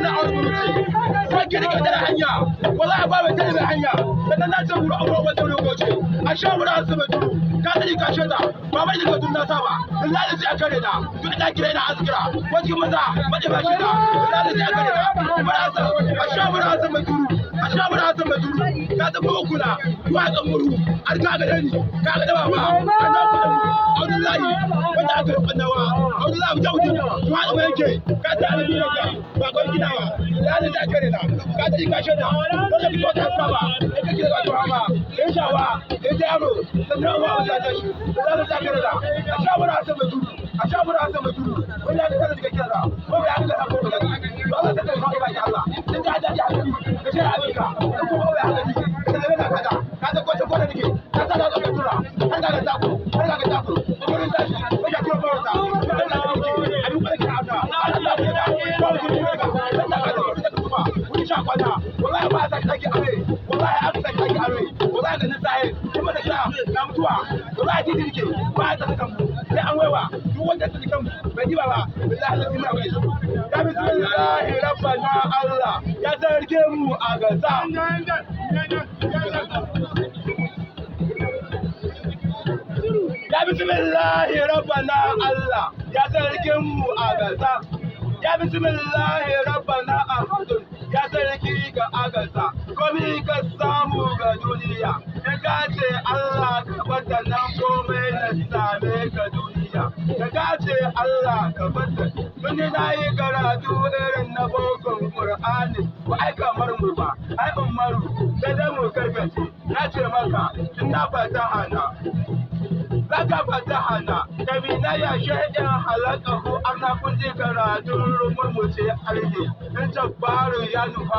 wannan aure ce ko ki rike da hanya wallahi ba mai tare hanya sannan na ce buru aure wata ne goce a sha buru an saba duru ka tani ka sheda ba mai daga dunna saba wallahi sai aka reda duk da kire na azkira wajen maza bade ba shi da wallahi sai aka reda ba a sha buru an saba duru a sha buru an saba duru ka ta kuma kula ko a kan muru har ka ga dani ka ga da baba kana kula Abdullahi wanda aka rubunawa Abdullahi ta wuce to hada yake ka ta alibi ka ba gon gidawa wallahi sai aka reda ka ta ka sheda wanda ki ta saba ita ki ga to hama in shawa in jaro sannan wa Allah ta shi wallahi sai aka reda a sha buru an saba duru a sha buru an saba duru wallahi ka ta kira ko ya ga ko ga to Allah ta kai ba ya Allah din da da ya ka shi abinka ko ba ya haka ni ka da kaza ko ta ko da nake ka ta da ka tura har ga ta ko har ga ta ko ko rin tashi ko ya kiro barta Allah ta ke abin ko da ka Allah ta da ko ku ni ka Allah ka da ta kuma kun sha kwana wallahi ba ta take are wallahi aka ta take are wallahi da sai kuma da ka na mutuwa wallahi ti dirke ba ta kan sai an waiwa duk wanda ta kan bai ji ba billahi la ilaha illa ya bismillahi rabbana Allah ya sarke mu a gasa ya bismillahi rabbana Allah ya sarkin mu a gasa ya bismillahi rabbana ahadun ya sarki ga agasa komai ka samu ga duniya in ka ce Allah ka bata nan komai na same ka duniya ka ce Allah ka bata mun na yi karatu irin na bokon Qur'ani ba ai kamar mu ba ai umaru sai da mu karkace na ce maka in na fata hana zaka fata hana kabi na ya shaidan halaka ko an na kun je karatun rumur mu ce alhe in jabbaru ya nufa